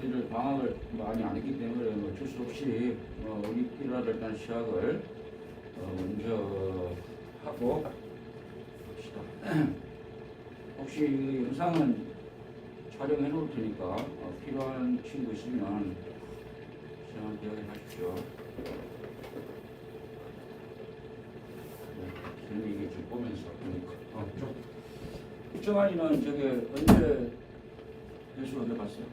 일을 방학을 많이 안 했기 때문에 어쩔 수 없이 우리 1월 일단 시작을 먼저 하고 합시다. 혹시 이 영상은 촬영해 놓을 테니까 필요한 친구 있으면 저한테 이야기하십시오. 네, 이게 좀 보면서 보니까 정한이는 저게 언제 배수를 해봤어요?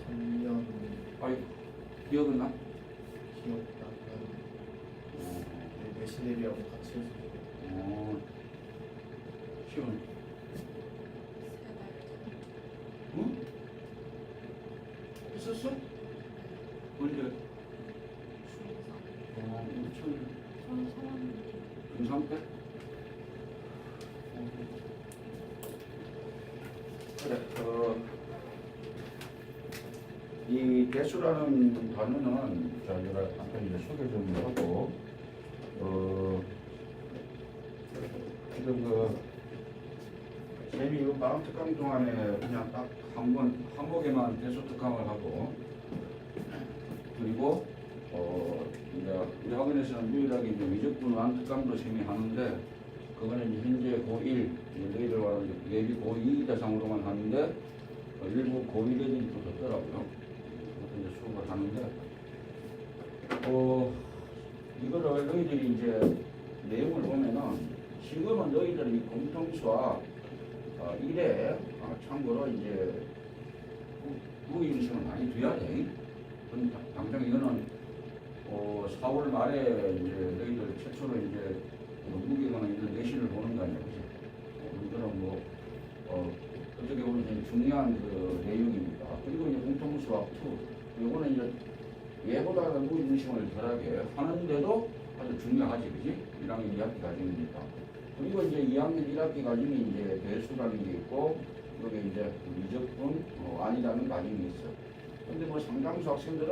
작년 아이 기억은 나? 기억나면 내신내비하고 같이 했었어요. 시원. 응? 했었어? 언제? 중3 때? 그래, 이 대수라는 단어는 제가 잠깐 이제 소개 좀 하고, 지금 쌤이 이 마음 특강 동안에 그냥 딱 한 목에만 대수 특강을 하고, 그리고 이제 우리 학원에서는 유일하게 이제 미적분 완 특강도 쌤이 하는데, 그거는 이제 현재 고1, 너희들 말하는 예비 고2 대상으로만 하는데, 일부 고1 애들이 또 듣더라고요. 그것도 이제 수업을 하는데, 이거를 너희들이 이제 내용을 보면은, 지금은 너희들이 이 공통수학 1에 참고로 이제 무인식은 많이 돼야 돼. 당장 이거는 4월 말에 이제 너희들 최초로 이제 무게가 있는 내신을 보는 거 아니야, 그지? 이거는 어떻게 보면 되게 중요한 그 내용입니다. 그리고 이제 공통수학 2, 이거는 이제 얘보다는 무인식을 덜하게 하는데도 아주 중요하지, 그지? 1학년 2학기 과정이니까. 그리고 이제 2학년 1학기 과정이 이제 배수라는 게 있고, 여기 이제 미적분 아니라는 과정이 있어. 근데 상당수 학생들은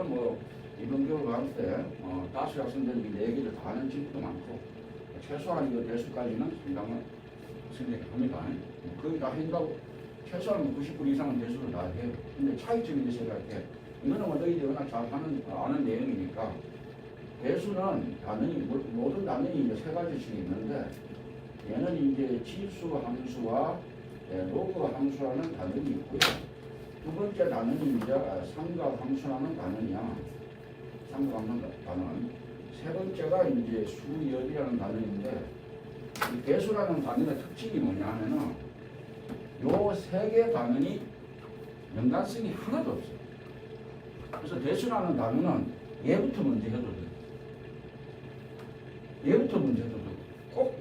이번 겨울 과학 때 다수 학생들이 4개를 다 하는 친구도 많고, 최소한 이거 배수까지는 상당한 학생들이 합니다. 거의 다 한다고 최소한 90% 이상은 배수를 다 해요. 근데 차이점이 있어야 돼. 이거는 너희들이 워낙 잘 아는 내용이니까, 배수는 단원이 모든 단원이 이제 3가지씩 있는데, 얘는 이제 치수 함수와 로그 함수라는 단원이 있고요. 두 번째 단원이 이제 삼각 함수라는 단원이야. 삼각 함수 단원. 세 번째가 이제 수열이라는 단원인데, 이 배수라는 단원의 특징이 뭐냐 하면은, 요 3개 단원이 연관성이 하나도 없어요. 그래서 배수라는 단원은 얘부터 먼저 해도 돼요. 얘부터 먼저 해도 돼요. 꼭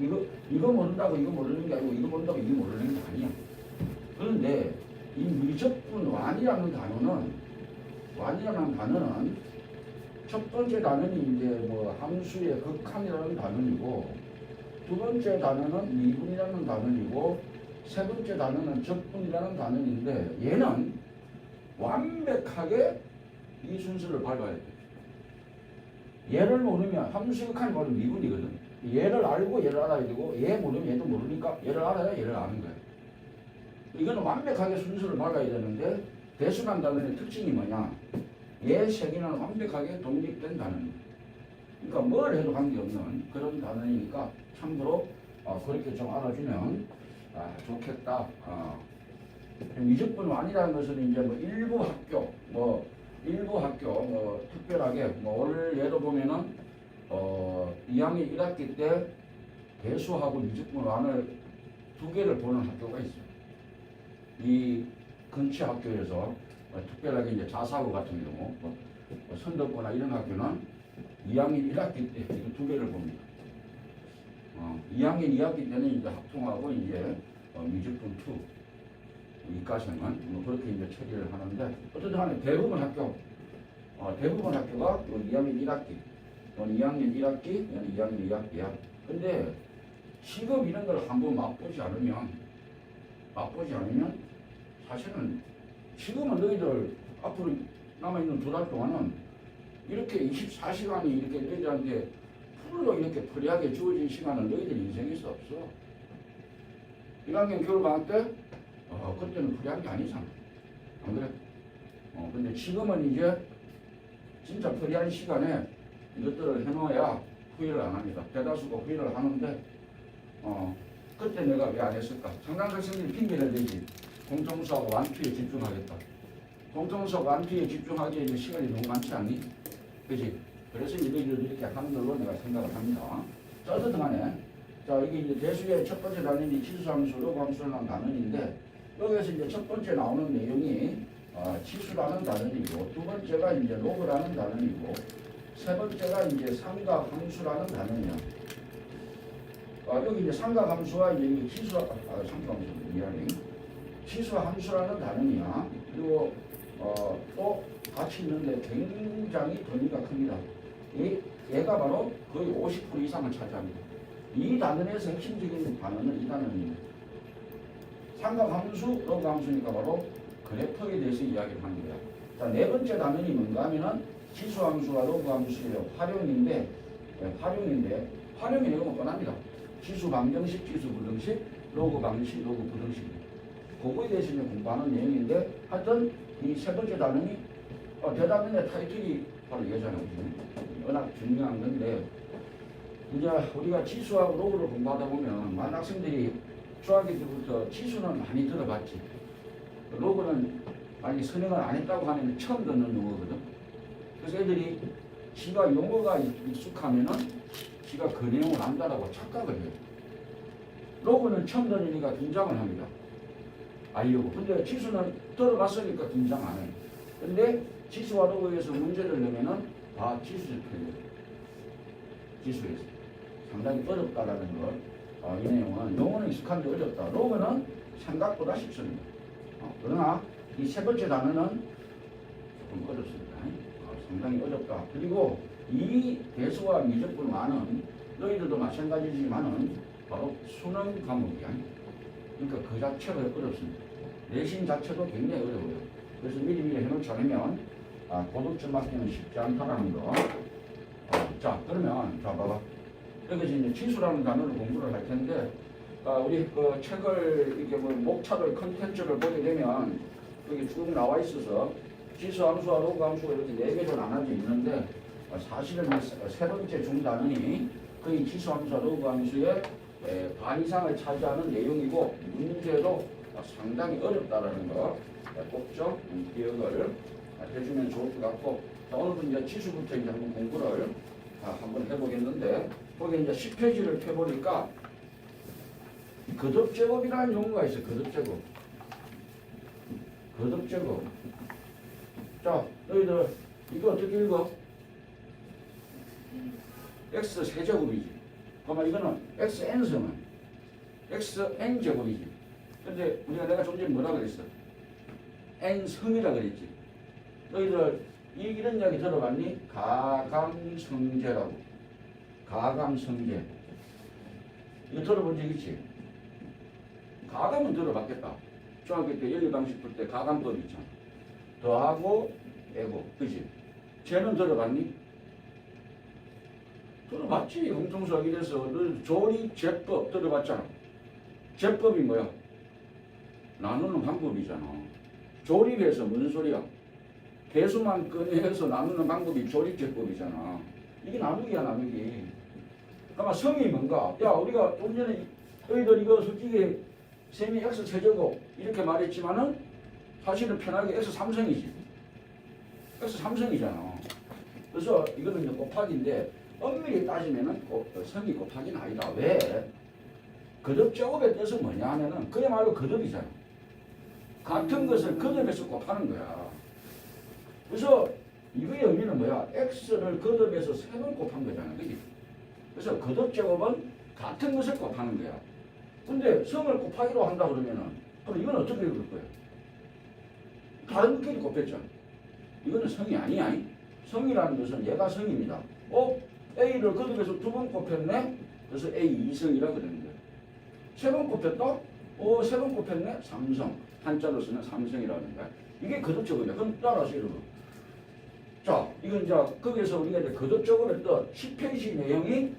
이거 모른다고 이거 모르는 게 아니고, 이거 모른다고 이거 모르는 게 아니야. 그런데 이 미적분 완이라는 단어는 첫 번째 단어는 이제 함수의 극한이라는 단어이고, 두 번째 단어는 미분이라는 단어이고, 세 번째 단어는 적분이라는 단어인데, 얘는 완벽하게 이 순서를 밟아야 돼. 얘를 모르면 함수의 극한이 바로 미분이거든. 얘를 알고 얘를 알아야 되고, 얘 모르면 얘도 모르니까 얘를 알아야 얘를 아는 거야. 이거는 완벽하게 순서를 밟아야 되는데, 배수란 단어의 특징이 뭐냐? 얘 3개는 완벽하게 독립된 단어입니다. 그러니까 뭘 해도 관계없는 그런 단어이니까 참고로 그렇게 좀 알아주면 좋겠다. 미적분 완이라는 것은 이제 일부 학교 특별하게 오늘 예로 보면은 2학년 1학기 때 배수하고 미적분 완을 2개를 보는 학교가 있어요. 이 근처 학교에서 특별하게 이제 자사고 같은 경우 선덕거나 이런 학교는 2학년 1학기 때 2개를 봅니다. 2학년 2학기 때는 이제 합통하고 이제 미적분 2 이과생은 그렇게 이제 처리를 하는데, 어쨌든 간에 대부분 학교가 2학년 1학기, 2학년 1학기, 2학년 2학기야. 근데 시급 이런 걸 한번 맛보지 않으면 사실은 지금은 너희들 앞으로 남아있는 2달 동안은 이렇게 24시간이 이렇게 너희들한테 풀로 이렇게 프리하게 주어진 시간은 너희들 인생에서 없어. 1학년 겨울방학 때 그때는 풀이한 게 아니잖아. 안 그래? 근데 지금은 이제 진짜 풀이한 시간에 이것들을 해놓아야 후회를 안 합니다. 대다수가 후회를 하는데 그때 내가 왜 안 했을까? 상당 학생들이 핑계를 대지. 공통수하고 완투에 집중하겠다. 공통수하고 완투에 집중하기에 이제 시간이 너무 많지 않니? 그지? 그래서 이들도 이렇게 하는 걸로 내가 생각을 합니다. 자, 어쨌든 간에 자, 이게 이제 대수의 첫 번째 단원이 치수함수, 로그함수라는 단원인데 여기에서 이제 첫 번째 나오는 내용이 치수라는 단원이고 두 번째가 이제 로그라는 단원이고 세 번째가 이제 삼각함수라는 단원이야. 여기 이제 삼각함수와 이제 삼각함수 미안해. 치수함수라는 단원이야. 그리고 또 같이 있는데 굉장히 범위가 큽니다. 얘가 바로 거의 50% 이상을 차지합니다. 이 단원에서 핵심적인 단원은 이 단원입니다. 삼각함수, 로그함수니까 바로 그래프에 대해서 이야기를 하는 거야. 자, 네 번째 단원이 뭔가 하면은 치수함수와 로그함수의 활용인데 활용이 내용은 뻔합니다. 치수 방정식, 치수 부등식, 로그 방식, 로그 부등식. 그거에 대해서 이제 공부하는 내용인데 하여튼 이 세 번째 단원이 대단원의 타이틀이 바로 이거잖아요. 워낙 중요한 건데 이제 우리가 치수하고 로그를 공부하다 보면 많은 학생들이 중학교 때부터 치수는 많이 들어봤지. 로그는 만약 선행을 안 했다고 하면 처음 듣는 용어거든. 그래서 애들이 지가 용어가 익숙하면은 지가 그 내용을 안다라고 착각을 해요. 로그는 처음 들으니까 긴장을 합니다. 알려고. 근데 치수는 들어봤으니까 긴장 안 해. 근데 치수와 로그에서 문제를 내면은 다 치수에서 풀려요. 치수에서. 상당히 어렵다라는 걸. 이 내용은 용어는 익숙한데 어렵다. 로그는 생각보다 쉽습니다. 그러나 이 세 번째 단어는 조금 어렵습니다. 상당히 어렵다. 그리고 이 대수와 미적분만은 너희들도 마찬가지지만은 바로 수능 과목이야. 그러니까 그 자체가 어렵습니다. 내신 자체도 굉장히 어려워요. 그래서 미리 해놓지 않으면 고득점 맞기는 쉽지 않다는 거. 자, 그러면 자 봐봐. 여기서 이제 치수라는 단어를 공부를 할 텐데 우리 그 책을 이렇게 뭐 목차를 컨텐츠를 보게 되면 여기 쭉 나와 있어서 치수함수와 로그함수가 이렇게 네 개로 나눠져 있는데 사실은 세 번째 중단원이 거의 치수함수와 로그함수의 반 이상을 차지하는 내용이고 문제도 상당히 어렵다라는 거 꼭 좀 기억을 해주면 좋을 것 같고 자, 오늘은 이제 치수부터 이제 한번 공부를 한번 해보겠는데 거기 이제 10페이지를 펴보니까 거듭제곱이라는 용어가 있어요. 거듭제곱. 거듭제곱. 자, 너희들 이거 어떻게 읽어? x 세제곱이지. 그러면 이거는 xn승은 xn제곱이지. 근데 내가 좀 전에 뭐라 그랬어? n승이라 그랬지. 너희들 이런 이야기 들어봤니? 가감성제라고. 가감성제. 이거 들어본 적 있지? 가감은 들어봤겠다. 중학교 때 연립방식 풀 때 가감법 있잖아. 더하고 빼고. 그치? 쟤는 들어봤니? 들어봤지. 공통수학 이래서 조리제법 들어봤잖아. 제법이 뭐야? 나누는 방법이잖아. 조립해서 무슨 소리야? 개수만 꺼내서 나누는 방법이 조립제법이잖아. 이게 나누기야 나누기. 그러면 성이 뭔가? 야, 우리가 좀 전에 너희들 이거 솔직히 셈이 x 세제곱 이렇게 말했지만은 사실은 편하게 x 3성이지. x 3성이잖아. 그래서 이거는 이제 곱하기인데 엄밀히 따지면은 성이 곱하기는 아니다. 왜? 거듭제곱의 뜻은 뭐냐 하면은 그야말로 거듭이잖아. 같은 것을 거듭해서 곱하는 거야. 그래서 이거의 의미는 뭐야? x를 거듭해서 3번 곱한 거잖아. 그지? 그래서 거듭제곱은 같은 것을 곱하는 거야. 근데 성을 곱하기로 한다 그러면은 그럼 이건 어떻게 읽을 거야? 다른 것끼리 곱했잖아. 이거는 성이 아니야. 성이라는 것은 얘가 성입니다. A를 거듭해서 2번 곱했네? 그래서 A 2성이라 그러는 거야. 3번 곱했다? 3번 곱했네? 3성. 한자로 쓰는 3성이라는 거야. 이게 거듭제곱이야. 그럼 따라서 여러분. 자, 이건 이제 거기에서 우리가 이제 거듭제곱의 뜻 10페이지 내용이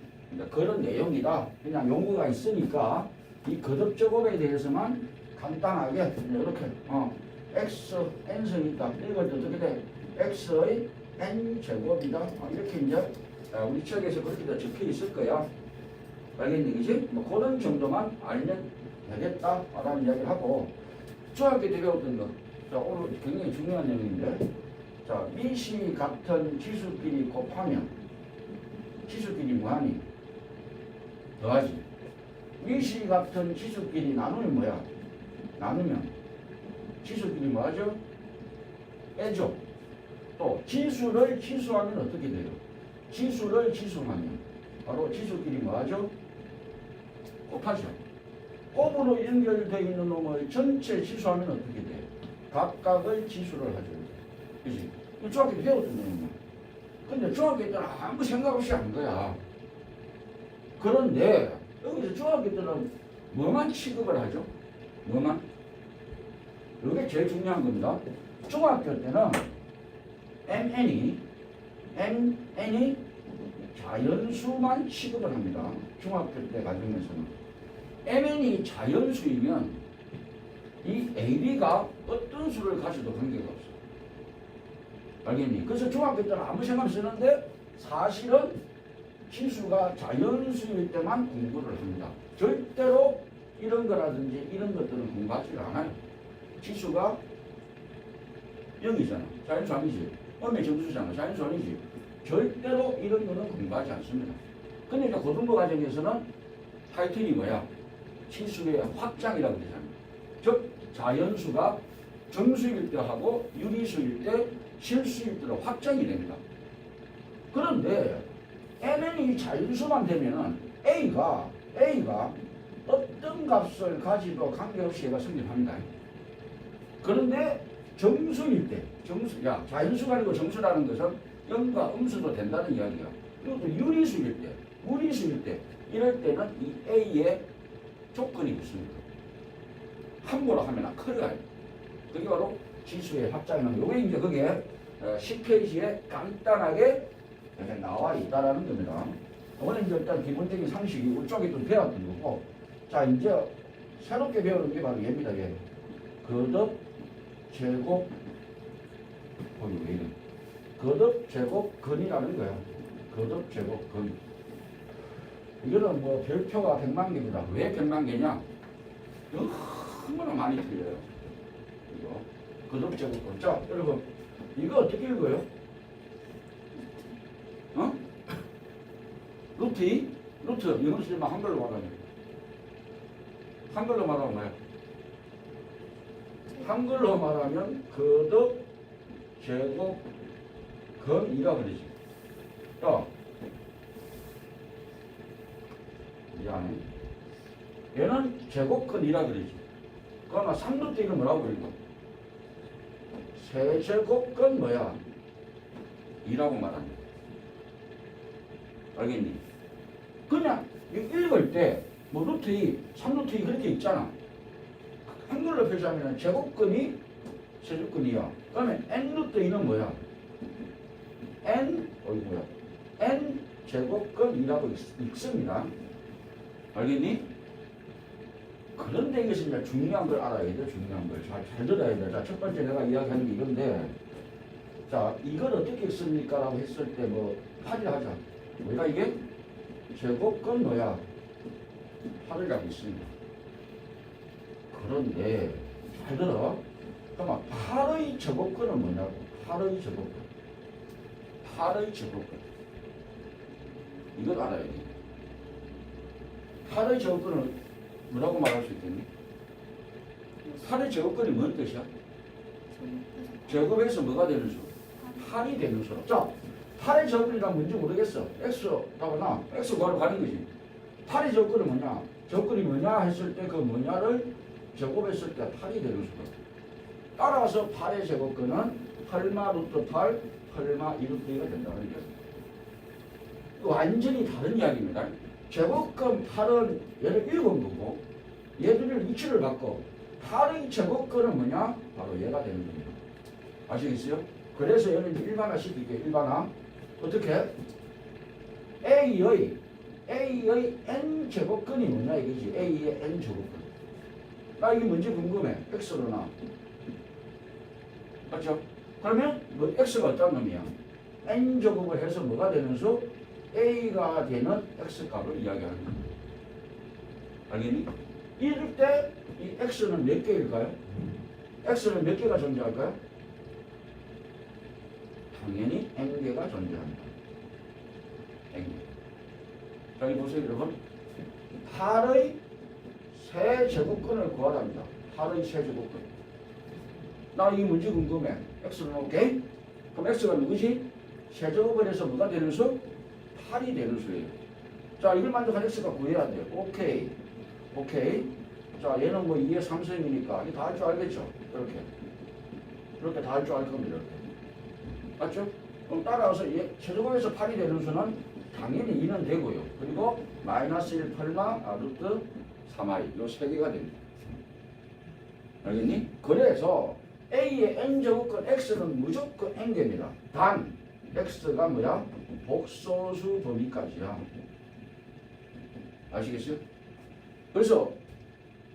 그런 내용이다. 그냥 용어가 있으니까 이 거듭 제곱에 대해서만 간단하게 이렇게 x n승이 있다. 이걸 어떻게 돼? x의 n 제곱이다. 이렇게 이제 우리 책에서 그렇게 다 적혀 있을 거야. 알겠니? 그지? 뭐 그런 정도만 알면 되겠다라는 이야기를 하고 중학교 때 배웠던 거. 자, 오늘 굉장히 중요한 내용인데, 자, 미시 같은 지수끼리 곱하면 지수끼리 뭐하니? 더하지. 미시 같은 지수끼리 나누면 뭐야? 나누면 지수끼리 뭐하죠? 빼죠. 또 지수를 지수하면 어떻게 돼요? 지수를 지수하면 바로 지수끼리 뭐하죠? 곱하죠. 곱으로 연결되어 있는 놈을 전체 지수하면 어떻게 돼요? 각각의 지수를 하죠. 그치? 중학교 때 배웠던 내용이야. 근데 중학교 때는 아무 생각 없이 한 거야. 그런데 여기서 중학교 때는 뭐만 취급을 하죠? 뭐만? 이게 제일 중요한 겁니다. 중학교 때는 MN이 자연수만 취급을 합니다. 중학교 때 과정에서는. MN이 자연수이면 이 AB가 어떤 수를 가져도 관계가 없어. 알겠니? 그래서 중학교 때는 아무 생각 없이 쓰는데 사실은 지수가 자연수일 때만 공부를 합니다. 절대로 이런 거라든지 이런 것들은 공부하지 않아요. 지수가 0이잖아. 자연수 아니지. 음의 정수잖아. 자연수 아니지. 절대로 이런 거는 공부하지 않습니다. 근데 이제 고등부 과정에서는 타이틀이 뭐야? 지수의 확장이라고 그러잖아. 즉 자연수가 정수일 때 하고 유리수일 때 실수일 때로 확장이 됩니다. 그런데 MN이 자연수만 되면은 A가 어떤 값을 가지도 관계없이 얘가 성립합니다. 그런데 정수일 때, 자연수가 아니고 정수라는 것은 음과 음수도 된다는 이야기야. 그리고 또 유리수일 때, 무리수일 때, 이럴 때는 이 A의 조건이 있습니다. 함부로 하면 커져요. 그게 바로 지수의 확장이라는 거. 이게 이제 그게 10페이지에 간단하게 이렇게 나와 있다라는 겁니다. 오늘 이제 일단 기본적인 상식이 이쪽에 좀 배웠던 거고, 자 이제 새롭게 배우는 게 바로 얘입니다. 얘 거듭 제곱 왜 이래? 거듭 제곱 근이라는 거야. 거듭 제곱 근. 이거는 뭐 별표가 100만 개입니다. 왜 100만 개냐? 너무나 많이 틀려요. 이거 거듭 제곱 근. 자 여러분 이거 어떻게 읽어요? 루트 2? 루트 이거 쓰지 마. 한글로 말하면 뭐야? 한글로 말하면 거듭 제곱 근이라 그러지. 야 미안해. 얘는 제곱근이라 그러지. 그러나 3루트 이거 뭐라고 읽어? 세제곱근 뭐야? 2라고 말한다. 알겠니? 그냥 읽을 때 뭐 루트 2, 3루트 2 그렇게 있잖아. 한글로 표시하면 제곱근이 세제곱근이야. 그러면 n루트 2는 뭐야? n 제곱근이라고 읽습니다. 알겠니? 그런데 이것이 이제 중요한 걸 알아야 돼. 중요한 걸 잘 들어야 돼. 자, 첫 번째 내가 이야기한 게 이건데, 자 이걸 어떻게 씁니까? 라고 했을 때 뭐 파리를 하자. 우리가 이게 제곱근 뭐야? 8이라고 있습니다. 그런데 잘 들어. 그러면 8의 제곱근은 뭐냐고? 8의 제곱근. 8의 제곱근. 이걸 알아야 돼. 8의 제곱근은 뭐라고 말할 수 있겠니? 8의 제곱근이 뭔 뜻이야? 제곱에서 뭐가 되는 수? 8이 되는 수로. 자, 8의 제곱근이란 뭔지 모르겠어. X라고 나. X 구하러 가는 거지. 8의 제곱근은 뭐냐? 제곱근이 뭐냐 했을 때 그 뭐냐를 제곱했을 때 8이 되는 수로. 따라서 8의 제곱근은 8마 루트 8, 8마 2루트 2가 된다는 거예요. 완전히 다른 이야기입니다. 제곱근 8은 얘를 읽은 거고 얘들을 위치를 바꿔 8의 제곱근은 뭐냐? 바로 얘가 되는 겁니다. 아시겠어요? 그래서 얘는 일반화 시킬게요. 일반화. 어떻게? A의 A의 n 제곱근이 뭐냐 이거지. A의 n 제곱근. 나 이게 문제 궁금해. X로 나. 맞죠? 그러면 뭐 X가 어떤 놈이야? n 제곱을 해서 뭐가 되는 수? A가 되는 X 값을 이야기하는 거야. 알겠니? 이럴 때 이 X는 몇 개일까요? X는 몇 개가 존재할까요? 당연히 n개가 존재한다. n개. 자, 여기 보세요, 여러분. 8의 세제곱근을 구하랍니다. 8의 세제곱근. 나 이 문제 궁금해. X를 놓을게. 그럼 X가 누구지? 세제곱을 해서 뭐가 되는 수? 8이 되는 수예요. 자, 이걸 만족한 X가 구해야 돼. 오케이. 오케이. 자, 얘는 뭐 2의 3승이니까 이거 다 할 줄 알겠죠? 이렇게 다 할 줄 알 겁니다. 이렇게. 맞죠? 그럼 따라서 세제곱에서 8이 되는 수는 당연히 2는 되고요. 그리고 마이너스 1 펄마 루트 3i 요 세 개가 됩니다. 알겠니? 그래서 A의 n제곱근 X는 무조건 n개입니다. 단 X가 뭐야? 복소수 범위까지야. 아시겠어요? 그래서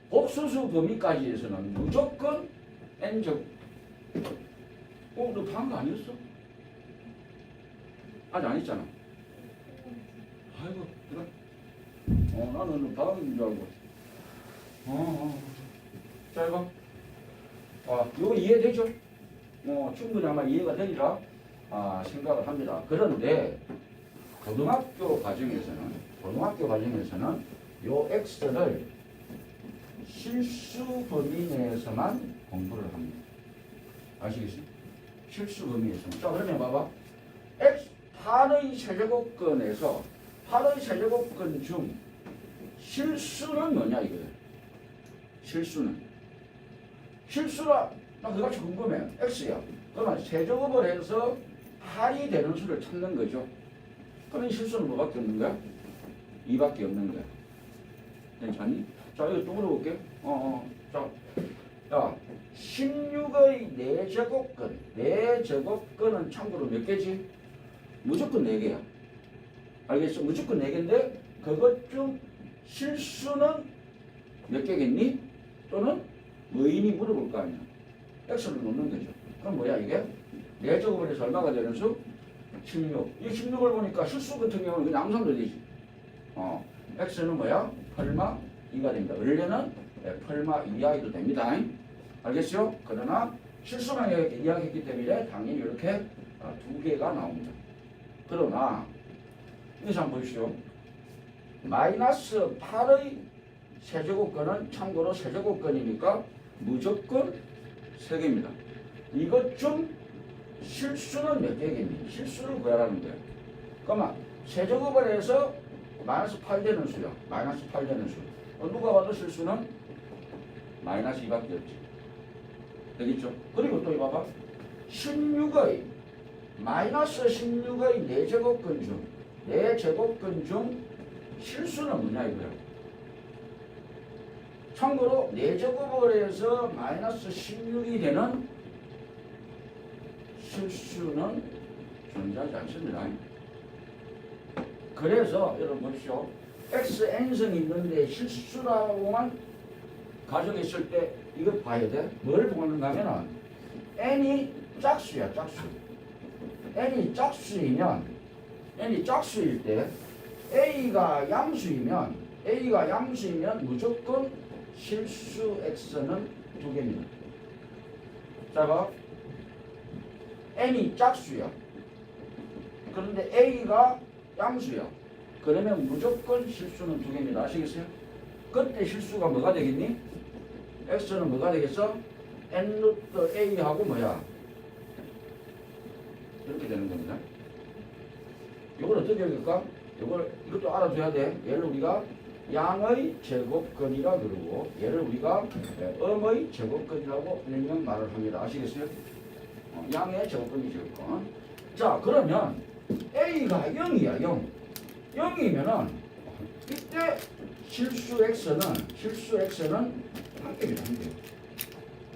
복소수 범위까지에서는 무조건 n제곱. 너 다 한 거 아니었어? 아직 안 했잖아. 아이고, 그래. 나는 다음인 줄 알고. 자, 이거. 이거 이해되죠? 충분히 아마 이해가 되리라 생각을 합니다. 그런데 고등학교 과정에서는 요 X를 실수 범위 내에서만 공부를 합니다. 아시겠어요? 실수 범위에서만. 자, 그러면 봐봐. X 8의 세제곱근에서 8의 세제곱근 중 실수는 뭐냐 이거예요. 실수라 나 그것이 궁금해. X야. 그러면 세제곱을 해서 8이 되는 수를 찾는 거죠. 그러면 실수는 뭐밖에 없는 거야? 2밖에 없는 거야. 괜찮니? 자, 이거 또 물어볼게. 자, 16의 4제곱근은 참고로 몇 개지? 무조건 4개야. 알겠어? 무조건 4개인데 그것 중 실수는 몇 개겠니? 또는 뭐이니 물어볼 거 아니야. X를 놓는 거죠. 그럼 뭐야 이게? 4제곱을 해서 얼마가 되는 수? 16. 이 16을 보니까 실수 같은 경우는 그냥 암산도 되지. X는 뭐야? 펄마 2가 됩니다. 원래는 펄마 2i도 됩니다. 알겠죠? 그러나 실수만 이야기했기 때문에 당연히 이렇게 2개가 나옵니다. 그러나 여기서 한번 보십시오. 마이너스 8의 세제곱근은 참고로 세제곱근이니까 무조건 3개입니다. 이것 중 실수는 몇 개겠니? 실수를 구하라는 거예요. 그러면 세제곱을 해서 마이너스 8 되는 수야. 마이너스 8 되는 수. 누가 봐도 실수는 마이너스 2밖에 없지. 되겠죠? 그리고 또 봐봐. 16의 마이너스 16의 4제곱근 중 실수는 뭐냐 이거야. 참고로 4제곱을 해서 마이너스 16이 되는 실수는 존재하지 않습니다. 그래서 여러분 보십시오. xn승이 있는데 실수라고만 가정했을 때 이거 봐야 돼. 뭘 보는가 하면은 n이 짝수야, 짝수. n이 짝수일 때 a가 양수이면 무조건 실수 x는 2개입니다. 자, 봐. n이 짝수야. 그런데 a가 양수야. 그러면 무조건 실수는 2개입니다. 아시겠어요? 그때 실수가 뭐가 되겠니? x는 뭐가 되겠어? n 루트 a하고 뭐야? 이렇게 되는 겁니다. 이걸 어떻게 읽을까? 이것도 알아줘야 돼. 얘를 우리가 양의 제곱근이라 그러고 얘를 우리가 음의 제곱근이라고 일명 말을 합니다. 아시겠어요? 양의 제곱근이 제곱근. 자, 그러면 a가 0이야. 0이면은 이때 실수 x는 한 개입니다.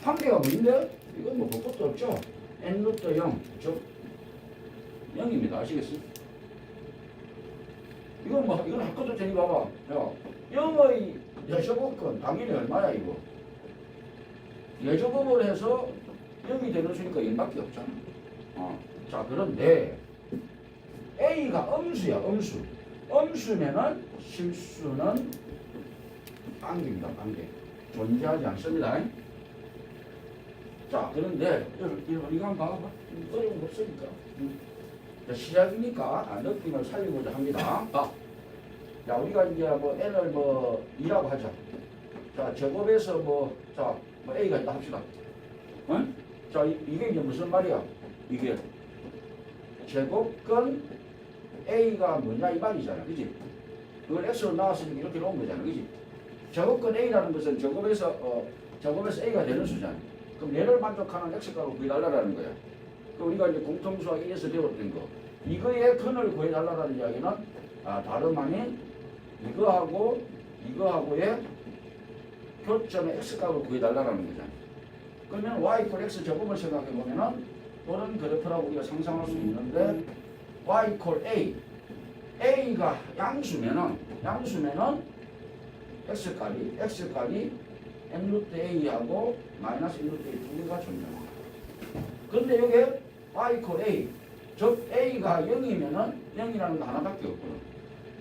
한 개가 뭔데? 이건 뭐 볼 것도 없죠. n 루트 0, 그렇죠? 0입니다. 아시겠어요? 이건 학교도 되니 봐봐. 야, 영어의 예조법권 당연히 얼마야 이거? 예조법을 해서 0이 되는 수니까 0밖에 없잖아. 자, 그런데 A가 음수야, 음수. 음수면은 실수는 관계입니다, 관계. 존재하지 않습니다. 자, 그런데 이거 한번 봐봐. 어려운 거 없으니까. 자, 시작이니까 느낌을 살리고자 합니다. 자, 우리가 이제 뭐 n을 뭐 2라고 하자. 자, 제곱에서 뭐 a가 있다 합시다. 응? 자, 이게 이제 무슨 말이야? 이게 제곱근 a가 뭐냐 이 말이잖아, 그지? 그걸 x로 나왔으니까 이렇게 놓은 거잖아, 그지? 제곱근 a라는 것은 제곱에서 a가 되는 수잖아. 그럼 얘를 만족하는 x값을 구해달라는 거야. 그 우리가 이제 공통수학 1에서 배웠던 거. 이거의 근을 구해달라는 이야기는 다름 아닌 이거하고의 교점의 x값을 구해달라는 거잖아. 그러면 y 이퀄 x 제곱을 생각해 보면은 또는 그래프라고 우리가 상상할 수 있는데 y 이퀄 a가 양수면은 x값이 n 루트 a하고 마이너스 1 루트 a 두 개가 존재합니다. 그런데 여기 y 이퀄 a 즉 a가 0이면은 0이라는 거 하나밖에 없거든.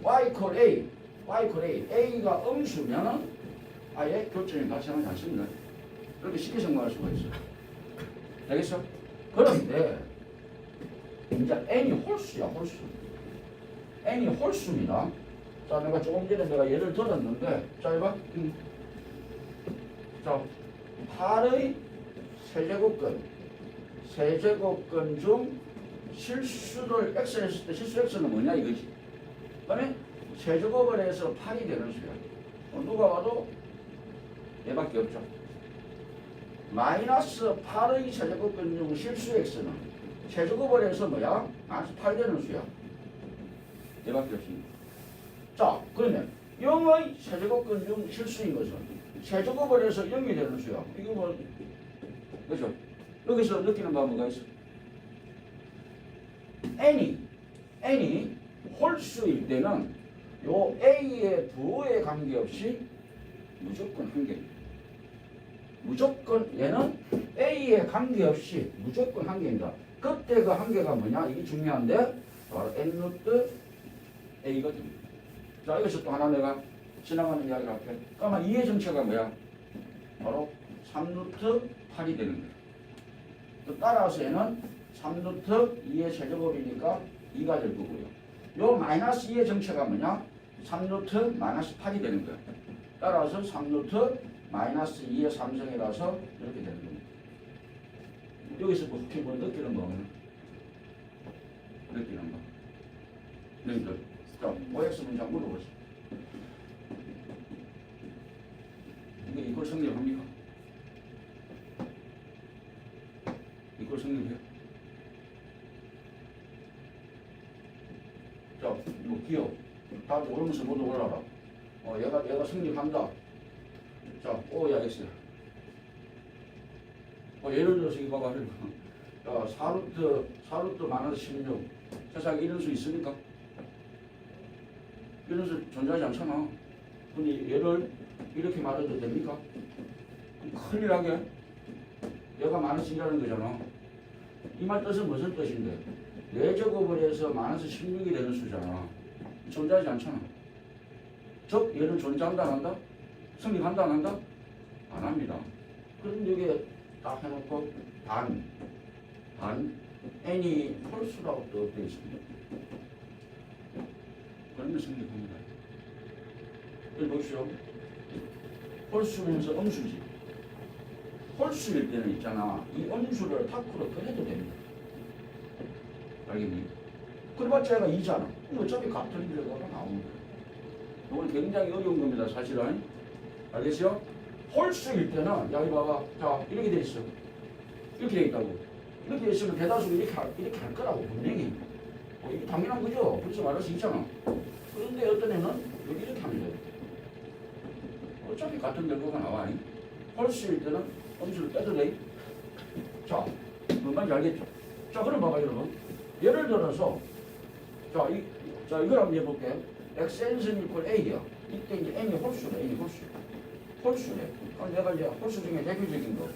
y 이퀄 a a가 음수면은 아예 교점이 발생하지 않습니다. 이렇게 쉽게 생각할 수가 있어요. 알겠어? 그런데 이제 n이 홀수야, 홀수. n이 홀수입니다. 자, 내가 조금 전에 내가 예를 들었는데, 자, 이봐. 자, 8의 세제곱근 중 실수를 x 했을 때 실수 x는 뭐냐 이거지. 그다음에 세제곱을 해서 8이 되는 수야. 누가 봐도 얘밖에 없죠. 마이너스 8의 세제곱근 중 실수 x는 세제곱을 해서 뭐야? 마이너스 8 되는 수야. 얘밖에 없습니다. 자, 그러면 0의 세제곱근 중 실수인 것은 세제곱을 해서 0이 되는 수야. 이거 뭐, 그렇죠? 여기서 느끼는 바가 뭐가 있어? n이 홀수일 때는 요 a의 부호에 관계없이 무조건 한 개. 무조건 얘는 a에 관계없이 무조건 한 개입니다. 그때 그 한 개가 뭐냐? 이게 중요한데 바로 n 루트 a가 됩니다. 자, 여기서 또 하나 내가 지나가는 이야기를 할게. 그러면 2의 정체가 뭐야? 바로 3루트 8이 되는 거야. 또 따라서 얘는 3루트 2의 세제곱이니까 2가 될 거고요. 요 마이너스 2의 정체가 뭐냐? 3루트 마이너스 8이 되는 거야. 따라서 3루트 마이너스 2의 3승이라서 이렇게 되는 겁니다. 여기서 뭐 혹시 뭐 느끼는 거 없나? 느끼는 거. 너희들. 자, OX 문장 물어보세요. 이게 이걸 성립합니까? 이걸 성립해요? 자, 이거 기억. 다음 오르면서 모두 올라라. 얘가 성립한다. 자, O야, X야. 예를 들어서 이거 봐봐. 자, 4루트 마이너스 16. 세상에 이런 수 있습니까? 이런 수 존재하지 않잖아. 근데 얘를 이렇게 말해도 됩니까? 큰일 나게. 얘가 마이너스 1이라는 거잖아. 이 말 뜻은 무슨 뜻인데? 4제곱을 해서 마이너스 16이 되는 수잖아. 존재하지 않잖아. 즉 얘는 존재한다 안 한다? 성립한다 안 한다? 안 합니다. 그럼 여기에 딱 해놓고 단 n이 홀수라고 또 되어 있습니다. 그러면 성립합니다. 여기 보십시오. 홀수면서 음수지. 홀수일 때는 있잖아. 이 음수를 탁구로 그려도 됩니다. 알겠니? 그래봤자 얘가 2잖아. 어차피 같은 결과가 나오는 거야. 이건 굉장히 어려운 겁니다, 사실은. 알겠어요? 홀수일 때는, 야, 이거 봐봐. 자, 이렇게 돼 있어. 이렇게 돼 있다고. 이렇게 돼 있으면 대다수가 이렇게 할 거라고, 분명히. 이게 당연한 거죠. 그래서 말할 수 있잖아. 그런데 어떤 애는 여기 이렇게 하면 돼. 어차피 같은 결과가 나와. 홀수일 때는 음수를 빼도 돼. 자, 뭔 말인지 알겠죠? 자, 그럼 봐봐, 여러분. 예를 들어서, 이걸 한번 해볼게. xn승 이퀄 a야. 이때 이제 n이 홀수래. n이 홀수래. 그럼 내가 이제 홀수 중에 대표적인 거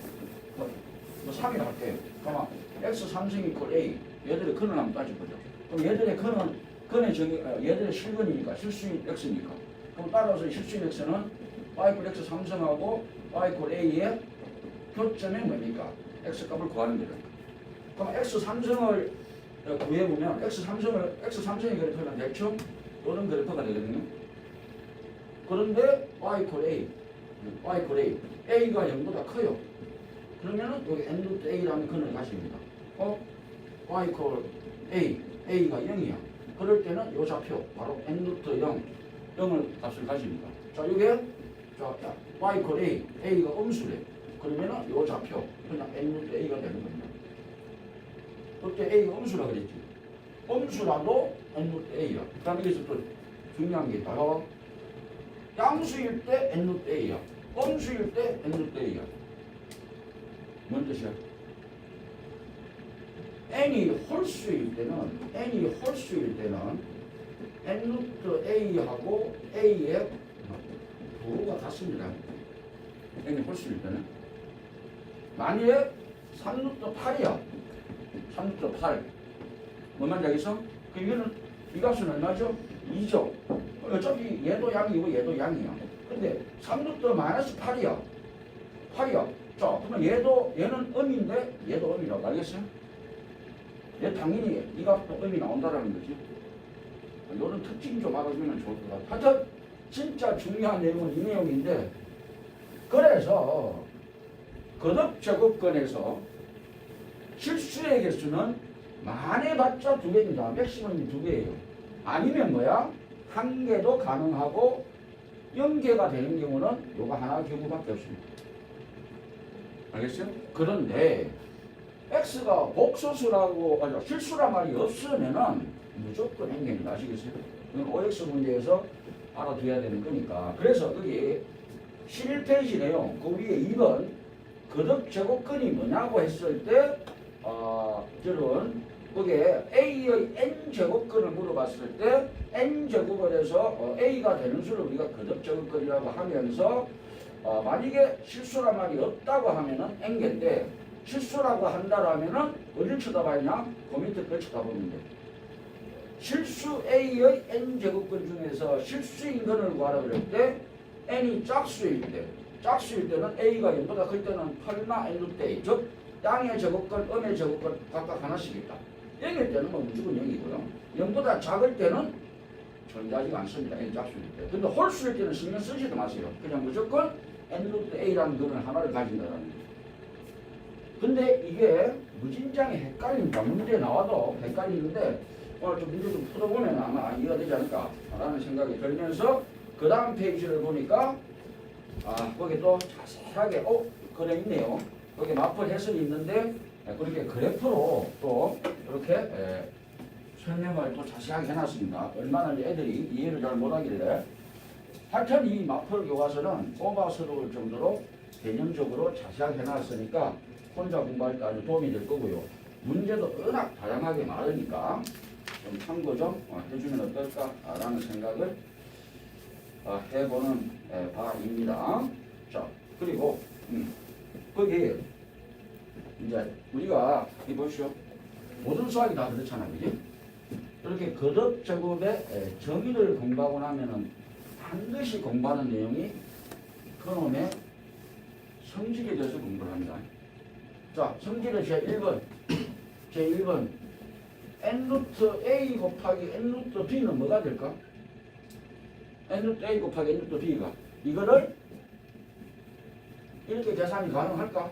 뭐 3이라 할게요. 그러면 x3승 이퀄 a. 얘들의 근을 한번 따져보죠. 그럼 얘들의 근의 얘들의 실근이니까 실수인 x니까. 그럼 따라서 실수인 x는 y 이퀄 x3승하고 y 이퀄 a의 교점이 뭡니까? x 값을 구하는 거죠. 그럼 x3승을 구해보면 x3승의 그래프는 대충 이런 그래프가 되거든요. 그런데 y 이퀄 a, a가 0보다 커요. 그러면은 여기 n 루트 a라는 근을 가집니다. y 이퀄 a가 0이야. 그럴 때는 요 좌표 바로 n 루트 0을 값을 가집니다. 자, 이게 y 이퀄 a가 음수래. 그러면은 요 좌표 그냥 n 루트 a가 되는 겁니다. 그때 a가 음수라 그랬지. 음수라도 n 루트 a야. 그 다음에 여기서 또 중요한 게 있다. 양수일 때 n 루트 a야. 음수일 때 n 루트 a야. 뭔 뜻이야? n이 홀수일 때는 n 루트 a하고 a의 부호가 같습니다. n이 홀수일 때는. 만약에 3루트 8이야. 3루트 8. 뭔 말인지 알겠어? 그럼 이거는 이 값은 얼마죠? 2죠. 어차피 얘도 양이고 얘도 양이야. 근데 3루트 마이너스 8이야. 자, 그러면 얘는 음인데 얘도 음이라고 알겠어요? 얘 당연히 이 값도 음이 나온다라는 거지. 이런 특징 좀 알아주면 좋을 것 같아. 하여튼 진짜 중요한 내용은 이 내용인데, 그래서 거듭 제곱근에서 실수의 개수는 많아봤자 2개입니다. 맥시멈이 2개예요. 아니면 뭐야? 1개도 가능하고 0개가 되는 경우는 요거 하나 경우밖에 없습니다. 알겠어요? 그런데 x가 복소수라고 실수란 말이 없으면은 무조건 n개입니다. 아시겠어요? 이건 OX 문제에서 알아둬야 되는 거니까. 그래서 거기 11페이지 내용 그 위에 2번 거듭 제곱근이 뭐냐고 했을 때 저는 거기에 a의 n 제곱근을 물어봤을 때 n 제곱을 해서 a가 되는 수를 우리가 거듭 제곱근이라고 하면서 만약에 실수란 말이 없다고 하면은 n개인데 실수라고 한다라면은 어딜 쳐다봐야냐? 그 밑에 걸 쳐다보면 돼. 실수 a의 n 제곱근 중에서 실수인 근을 구하라 그럴 때 n이 짝수일 때는 a가 0보다 클 때는 8나 n 루트 a, 즉 양의 제곱근, 음의 제곱근 각각 하나씩 있다. 0일 때는 뭐 무조건 0이고요. 0보다 작을 때는 존재하지 않습니다. n 짝수일 때. 근데 홀수일 때는 신경 쓰지도 마세요. 그냥 무조건 n 루트 a라는 근을 하나를 가진다는 거예요. 근데 이게 무진장에 헷갈린다. 문제 나와도 헷갈리는데 오늘 좀 문제 좀 풀어보면 아마 이해가 되지 않을까라는 생각이 들면서 그 다음 페이지를 보니까 거기 또 자세하게 그래 있네요. 거기 마플 해설이 있는데 그렇게 그래프로 또 이렇게 설명을 또 자세하게 해놨습니다. 얼마나 애들이 이해를 잘 못하길래. 하여튼 이 마플 교과서는 꼬마스러울 정도로 개념적으로 자세하게 해놨으니까 혼자 공부할 때 아주 도움이 될 거고요. 문제도 워낙 다양하게 많으니까 좀 참고 좀 해주면 어떨까라는 생각을 해보는 바입니다. 자, 그리고 거기 이제 우리가 이 보시오. 모든 수학이 다 그렇잖아, 그지? 이렇게 거듭 제곱의 정의를 공부하고 나면은 반드시 공부하는 내용이 그놈의 성질에 대해서 공부를 합니다. 자, 성질의 제1번 n 루트 a 곱하기 n 루트 b는 뭐가 될까? n 루트 a 곱하기 n 루트 b가 이거를 이렇게 계산이 가능할까?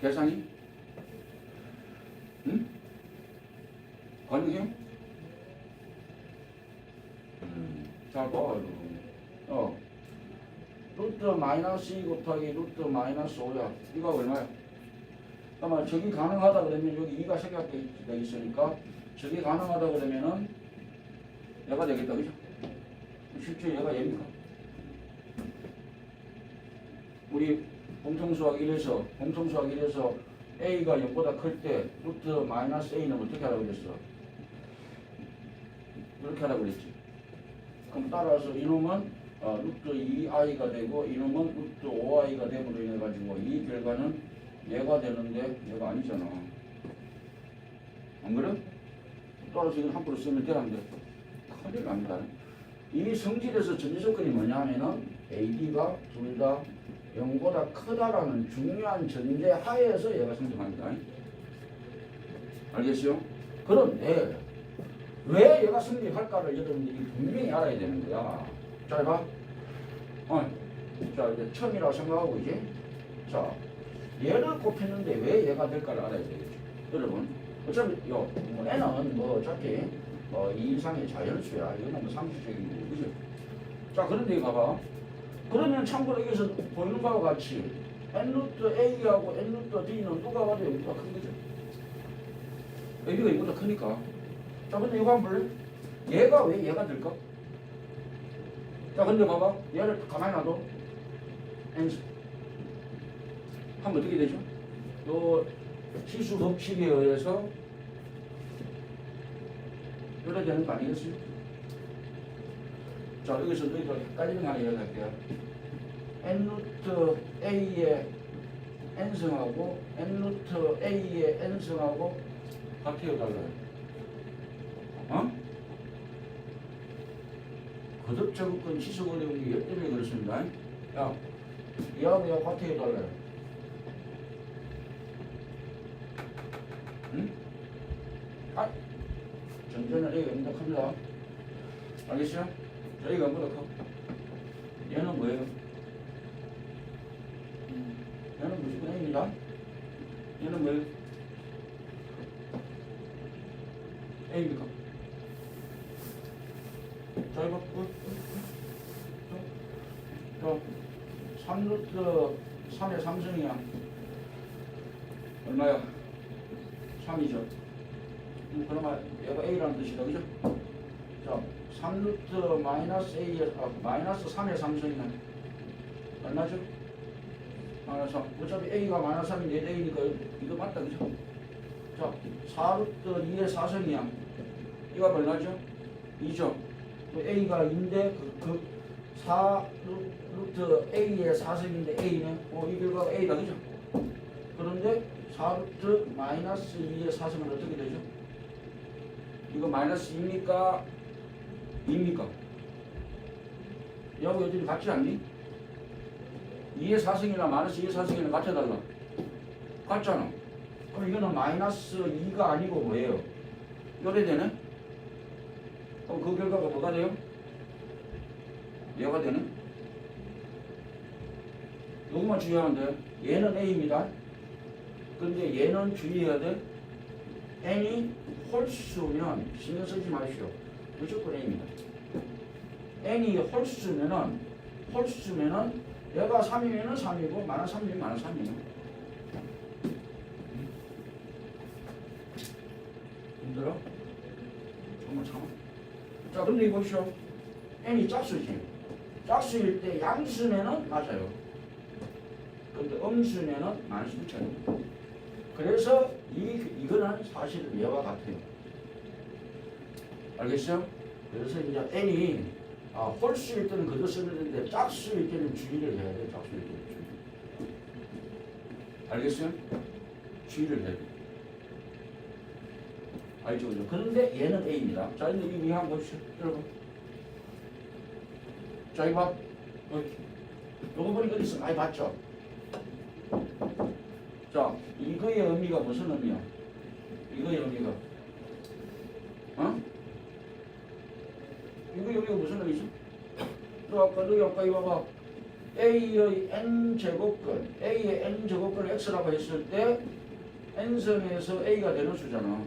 계산이? 응? 가능해요? 잘 봐. 루트 마이너스 2 곱하기 루트 마이너스 5야. 이거 얼마야? 그러면 저기 가능하다 그러면 여기 2가 생략되어 있으니까 저기 가능하다 그러면은 얘가 되겠다. 그죠? 실제 얘가 얘입니까? 우리 공통수학 1에서 a가 0보다 클 때 루트 마이너스 a는 어떻게 하라고 그랬어? 이렇게 하라고 그랬지. 그럼 따라서 이놈은 루트 2i가 되고 이놈은 루트 5i가 됨으로 인해 가지고 이 결과는 얘가 되는데 얘가 아니잖아. 안 그래? 따라서 이건 함부로 쓰면 되는데 큰일 납니다. 이 성질에서 전제 조건이 뭐냐면은 AB가 둘 다 0보다 크다라는 중요한 전제 하에서 얘가 성립합니다. 알겠어요? 그런데 왜 얘가 성립할까를 여러분들이 분명히 알아야 되는 거야. 자, 봐. 자, 이제 처음이라고 생각하고 이제 자, 얘를 곱했는데 왜 얘가 될까를 알아야 되겠죠. 여러분, 어차피 n은 뭐 어차피 2 이상의 자연수야. 이거는 뭐 상식적인 거고, 그죠? 자, 그런데 이거 봐봐. 그러면 참고로 여기서 보이는 바와 같이 n 루트 a하고 n 루트 d는 누가 봐도 여기가 큰 거죠. 여기가 이보다 크니까. 자, 근데 이거 한번 볼래? 얘가 왜 얘가 될까? 자, 근데 봐봐. 얘를 가만히 놔둬. n 하면 어떻게 되죠? 요 치수 법칙에 의해서 이래 되는 거 아니겠어요? 자, 여기서 너희들 헷갈리는 거 하나 이야기할게요. n 루트 a의 n승하고 n 루트 a의 n승하고 같아요, 달라요? 거듭 제곱근 지속 어려움이 얘 때문에 그렇습니다. 야, 얘하고 얘 같아요, 달라요? 응? 전제는 A가 임박합니다. 알겠어요? 자, A가 뭐다 커? 얘는 뭐예요? 얘는 무조건 A입니다. 얘는 뭐예요? A입니까? 자, 이거 저 3루트 3의 3승이야. 얼마야? 3이죠. 그러면 얘가 A라는 뜻이다, 그죠? 자, 3루트 마이너스 A의 마이너스 3의 3승이네. 얼마죠? 마이너스 3. 어차피 A가 마이너스 3인데 A니까 이거 맞다, 그죠? 자, 4루트 2의 4승이야. 이거 얼마죠? 2죠. A가 2인데 그 4루트 A의 4승인데 A네. 이 결과가 A다, 그죠? 그런데 4루트 마이너스 2의 4승은 어떻게 되죠? 이거 마이너스 2입니까? 2입니까? 여기 여전히 같지 않니? 2의 4승이나 마이너스 2의 4승이나 같아달라. 같잖아. 그럼 이거는 마이너스 2가 아니고 뭐예요? 요래 되네? 그럼 그 결과가 뭐가 돼요? 얘가 되네? 요것만 주의하는데 얘는 A입니다. 근데 얘는 주의해야 돼. n이 홀수면 신경 쓰지 마십시오. 무조건 A입니다. n이 홀수면은 얘가 3이면은 3이고 마이너스 3이면 마이너스 3이에요. 힘들어? 정말 참아. 자, 근데 이거 보시오. n이 짝수지. 짝수일 때 양수면은 맞아요. 근데 음수면은 마이너스 6차입니다. 그래서 이거는 사실 얘와 같아요. 알겠어요? 그래서 이제 n이 홀수일 때는 그대로 쓰면 되는데 짝수일 때는 주의를 해야 돼요. 짝수일 때는 주의. 알겠어요? 주의를 해야 돼요. 알죠? 그죠? 그런데 얘는 A입니다. 자, 이제 이 위에 한번 보십시오. 여러분. 자, 이거 봐. 요거 보니까 어디 있어? 많이 봤죠? 자, 이거의 의미가 무슨 의미야? 이거의 의미가 이거의 의미가 무슨 의미지? 너 아까 이거 봐봐. A의 n제곱근 A의 n제곱근을 X라고 했을 때 n승에서 A가 되는 수잖아.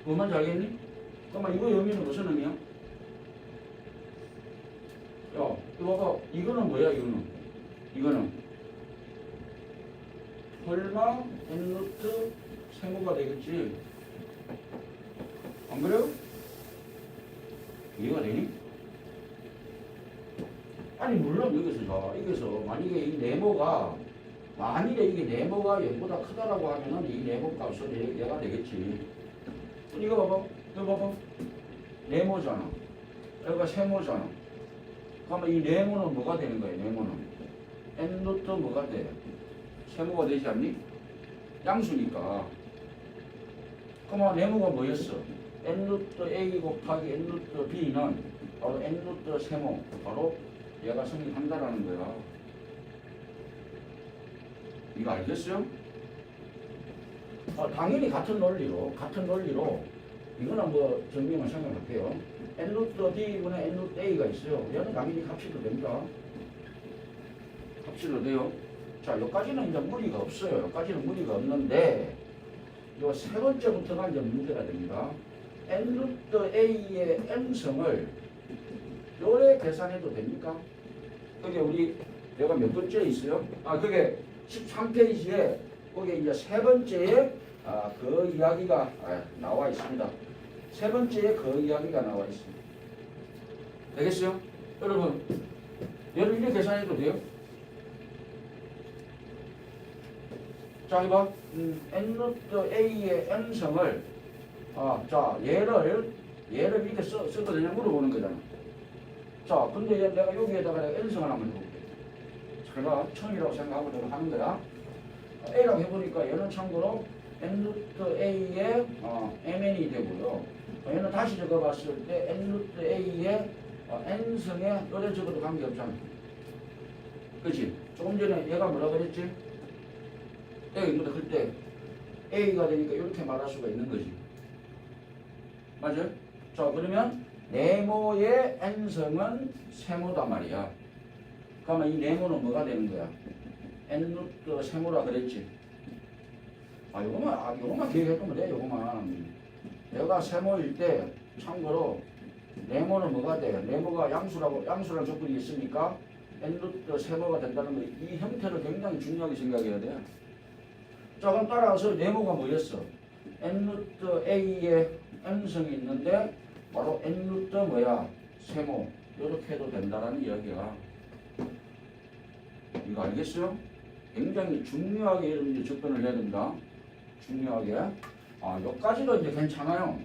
그것만 알겠니? 그러면 이거의 의미는 무슨 의미야? 야, 이거 봐봐. 이거는 뭐야, 이거는 설마 n루트 세모가 되겠지? 안 그래요? 이해가 되니? 아니 물론 여기서 만약에 이 네모가 만일에 이게 네모가 0보다 크다라고 하면은 이 네모 값은 얘가 되겠지. 이거 봐봐. 네모잖아. 여기가 세모잖아. 그러면 이 네모는 뭐가 되는 거예요? 네모는 n 루트 뭐가 돼? 세모가 되지 않니? 양수니까. 그러면 네모가 뭐였어? n 루트 a 곱하기 n 루트 b는 바로 n 루트 세모. 바로 얘가 성립한다라는 거야. 이거 알겠어요? 당연히 같은 논리로 이거는 뭐 정리만 생각할게요. n 루트 b분의 n 루트 a가 있어요. 얘는 당연히 합치도 됩니다. 합치도 돼요. 자, 여기까지는 이제 무리가 없어요. 여기까지는 무리가 없는데 요 세 번째부터가 이제 문제가 됩니다. n 루트 a의 m성을 요래 계산해도 됩니까? 그게 우리 내가 몇 번째 있어요? 그게 13페이지에 거기에 이제 세 번째에 그 이야기가 나와 있습니다. 세 번째에 그 이야기가 나와 있습니다. 되겠어요? 여러분, 얘를 이렇게 계산해도 돼요? 자, 이봐. n 루트 a의 m성을 자, 얘를 이렇게 쓰거든요. 물어보는 거잖아. 자, 근데 내가 여기에다가 내가 n성을 한번 해볼게. 제가 처음이라고 생각하고 내가 하는 거야. a라고 해보니까 얘는 참고로 n 루트 a의 mn이 되고요. 얘는 다시 적어봤을 때 n 루트 a의 n성에 요래 적어도 관계없잖아. 그치? 조금 전에 얘가 뭐라 그랬지? 근데 그때 a가 되니까 이렇게 말할 수가 있는 거지. 맞아요? 자, 그러면 네모의 n성은 세모단 말이야. 그러면 이 네모는 뭐가 되는 거야? n 루트 세모라 그랬지. 요거만 기억해두면 돼. 요거만. 내가 세모일 때 참고로 네모는 뭐가 돼? 네모가 양수라는 조건이 있으니까 n 루트 세모가 된다는 거. 이 형태를 굉장히 중요하게 생각해야 돼. 자, 그럼 따라서 네모가 뭐였어? n 루트 a의 n성이 있는데 바로 n 루트 뭐야? 세모. 이렇게 해도 된다라는 이야기야. 이거 알겠어요? 굉장히 중요하게 이런 접근을 해야 된다. 중요하게. 여기까지도 이제 괜찮아요.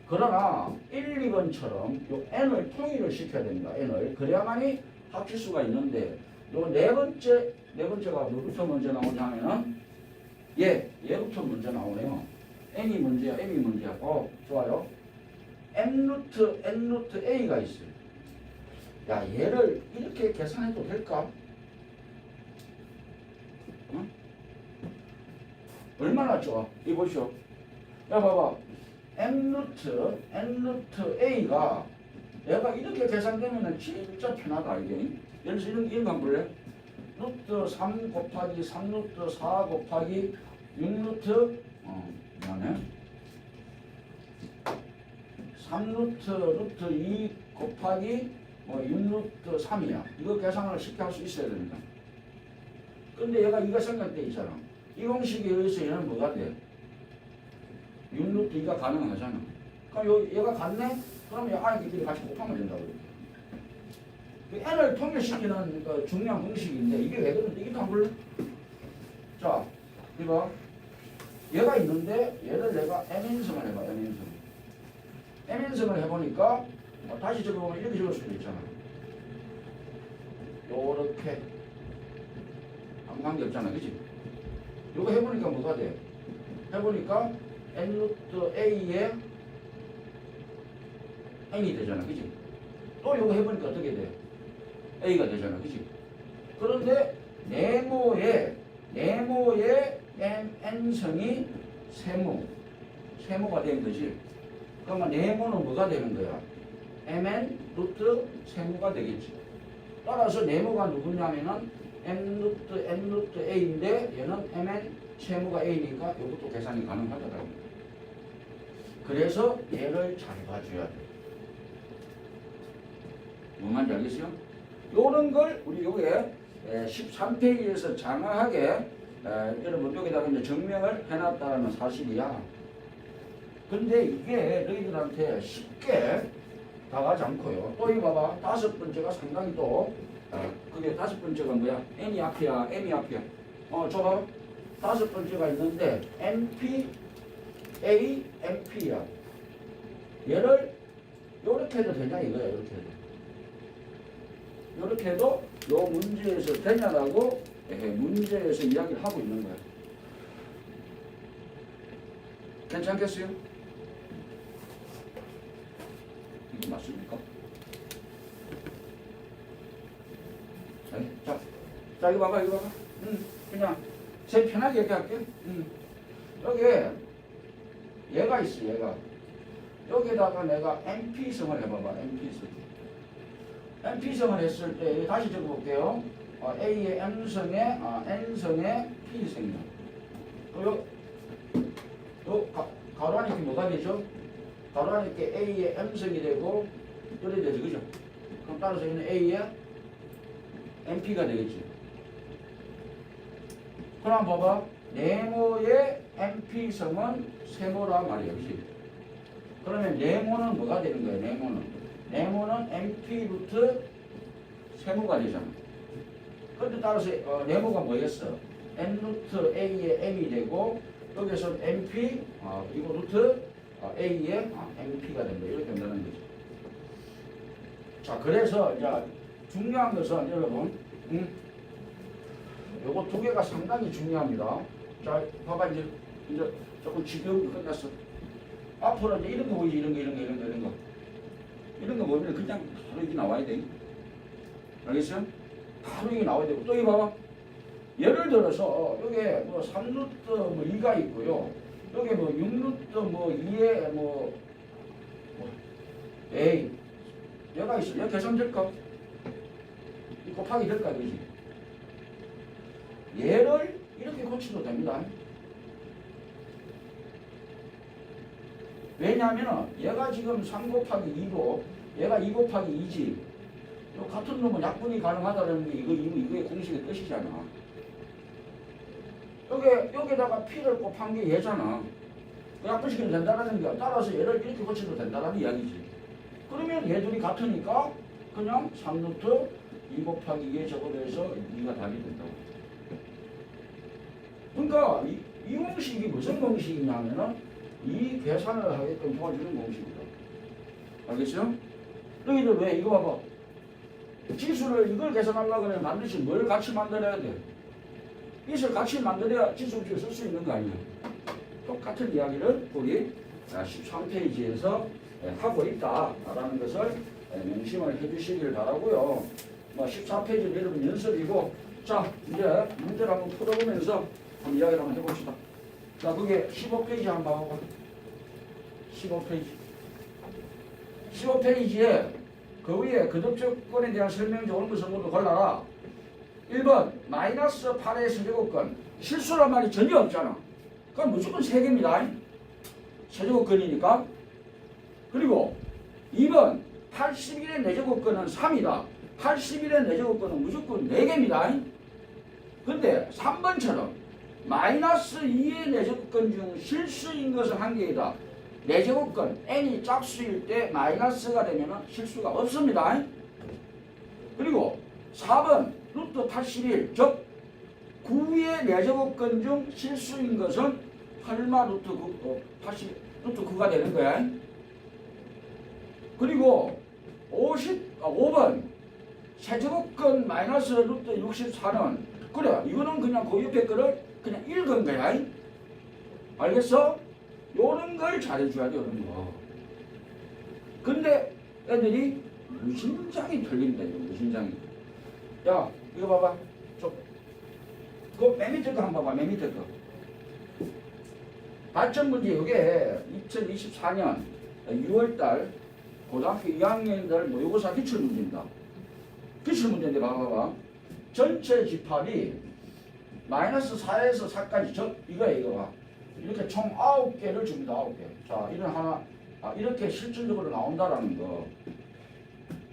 그러나 1, 2번처럼 요 n을 통일을 시켜야 됩니다. n을. 그래야만이 합칠 수가 있는데 요 네 번째가 뭐부터 먼저 나오냐 하면은 얘부터 먼저 나오네요. n이 문제야, m이 문제야. 좋아요. n 루트 a가 있어요. 야, 얘를 이렇게 계산해도 될까? 응? 얼마나 좋아? 이거 보시오. 야, 봐봐. n 루트 a가 얘가 이렇게 계산되면 진짜 편하다, 이게. 예를 들어서 이런 거 한번 볼래? 루트 3 곱하기 3 루트 4 곱하기 6 루트 뭐네? 3 루트 2 곱하기 6 루트 3이야. 이거 계산을 쉽게 할 수 있어야 됩니다. 근데 얘가 이거 생각돼 있잖아. 이 공식에 의해서 얘는 뭐가 돼? 6 루트 2가 가능하잖아. 그럼 얘가 같네? 그러면 안에 같이 곱하면 된다고. n을 통일시키는 그 중요한 공식인데 이게 왜 그런데 이게 한번 볼래? 자, 이거 얘가 있는데 얘를 내가 mn성을 해봐. mn성을 해보니까 다시 적어보면 이렇게 적을 수도 있잖아. 요렇게 아무 관계 없잖아, 그치? 요거 해보니까 뭐가 돼? 해보니까 n 루트 a의 n이 되잖아, 그치? 또 요거 해보니까 어떻게 돼? a가 되잖아, 그치? 그런데 네모의 n성이 세모가 된 거지. 그러면 네모는 뭐가 되는 거야? mn 루트 세모가 되겠지. 따라서 네모가 누구냐면은 n 루트 a인데 얘는 mn 세모가 a니까 이것도 계산이 가능하다라는 거야. 그래서 얘를 잘 봐줘야 돼. 뭔 말인지 알겠어요? 요런 걸 우리 요게 13페이지에서 장황하게 여러분 여기다가 이제 증명을 해놨다는 사실이야. 근데 이게 너희들한테 쉽게 다가지 않고요. 또 이거 봐봐. 다섯 번째가 상당히 또 그게 다섯 번째가 뭐야? n이 앞이야, m이 앞이야. 저거 다섯 번째가 있는데 np, a, np야. 얘를 요렇게 해도 되냐 이거야. 이렇게 해도. 이렇게 해도 요 문제에서 되냐라고 문제에서 이야기를 하고 있는 거야. 괜찮겠어요? 이게 맞습니까? 네, 자 이거 봐봐. 그냥 제 편하게 얘기할게. 여기 얘가 있어. 얘가 여기다가 내가 NP성을 해봐봐. NP성을 했을 때 다시 적어볼게요. A의 M성에 N성에 P성이야. 가로 안에 이렇게 뭐가 되죠? 가로 안에 이렇게 A의 M성이 되고 이렇게 되죠. 그죠? 그럼 따라서 있는 A의 NP가 되겠지. 그럼 봐봐. 네모의 NP성은 세모란 말이야. 그치? 그러면 네모는 뭐가 되는 거야? 네모는 NP 루트 세모가 되잖아. 그런데 따라서 네모가 뭐였어? N 루트 A의 M이 되고 여기서 NP 이거 루트 A의 NP가 된다. 이렇게 된다는 거죠. 자, 그래서 이제 중요한 것은 여러분 요거 두 개가 상당히 중요합니다. 자, 봐봐. 이제 조금 지겨운 거 끝났어. 앞으로 이제 이런 거 보이지? 이런 거. 이런 거 보면 그냥 바로 이게 나와야 돼. 알겠어요? 바로 이게 나와야 되고. 또 이거 봐봐. 예를 들어서 여기 뭐 3루트 뭐 2가 있고요. 여기 뭐 6루트 뭐 2에 뭐 A 얘가 있어. 얘 계산될까? 곱하기 될까? 그지? 얘를 이렇게 고쳐도 됩니다. 왜냐하면 얘가 지금 3 곱하기 2고 얘가 2 곱하기 2지. 같은 놈은 약분이 가능하다는 게 이거의 공식의 뜻이잖아. 여기다가 P를 곱한 게 얘잖아. 약분시키면 된다는 게 따라서 얘를 이렇게 고쳐도 된다는 이야기지. 그러면 얘들이 같으니까 그냥 3루트 2 곱하기 2에 적어내서 2가 답이 된다고. 그러니까 이 공식이 무슨 공식이냐면은 이 계산을 하게끔 도와주는 공식이다. 알겠어요? 너희들 왜 이거 봐봐. 지수를 이걸 계산하려고 하면 반드시 뭘 같이 만들어야 돼? 이것을 같이 만들어야 지수를 쓸 수 있는 거 아니야. 똑같은 이야기를 우리 13페이지에서 하고 있다라는 것을 명심을 해주시길 바라고요. 뭐 14페이지는 여러분 연습이고, 자 이제 문제를 한번 풀어보면서 한번 이야기를 한번 해봅시다. 자, 그게 15페이지 한번 봐봐. 15페이지에 그 위에 거듭조건에 대한 설명지 옳은 것을 모두 골라라. 1번 마이너스 8의 세제곱건. 실수란 말이 전혀 없잖아. 그럼 무조건 3개입니다. 세제곱건이니까. 그리고 2번 81의 4제곱건은 3이다. 81의 4제곱건은 무조건 4개입니다. 근데 3번처럼 마이너스 2의 4제곱건 중 실수인 것은 1개이다. 4제곱건 n이 짝수일 때 마이너스가 되면 실수가 없습니다. 그리고 4번 루트 81, 즉 9의 4제곱건 중 실수인 것은 8마 루트 9, 80, 루트 9가 되는 거야. 그리고 5번 세제곱건 마이너스 루트 64는 그래, 이거는 그냥 그 옆에 거를 그냥 읽은 거야. 알겠어? 요런 걸 잘해줘야 돼, 요런 거. 근데 애들이 무신장이 틀린다, 이거 무신장이. 야, 이거 봐봐. 그맨 밑에 거 한번 봐봐, 맨 밑에 거. 발전 문제, 이게 2024년 6월달 고등학교 2학년들 모의고사 기출문제입니다. 기출문제인데 봐봐. 전체 집합이 마이너스 4에서 4까지 이거야, 이거 봐. 이렇게 총 9개를 줍니다. 9개. 자, 이런 하나, 이렇게 실질적으로 나온다라는 거.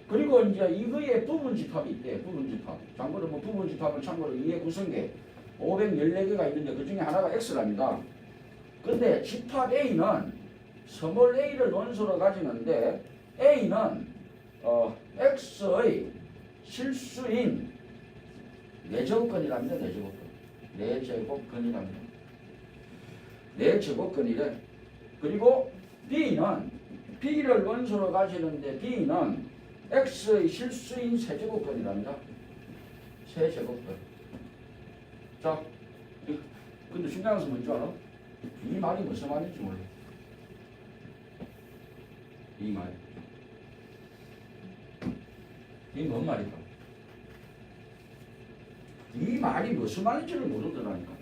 그리고 이제 이거에 부분 집합이 있대. 부분 집합. 참고로 뭐 부분 집합은 참고로 2의 구성계 514개가 있는데 그 중에 하나가 X랍니다. 근데 집합 A는 스몰 a를 원소로 가지는데 A는 X의 실수인 4제곱건이랍니다. 4제곱건이랍니다. 4제곱건이래. 그리고 B는 B를 원소로 가지는데 B는 X의 실수인 세제곱근이랍니다. 세제곱근. 자, 근데 중요한 것은 뭔지 알아? 이 말이 무슨 말인지 몰라. 이 말. 이게 뭔 말일까? 이 말이 무슨 말인지를 모르더라니까.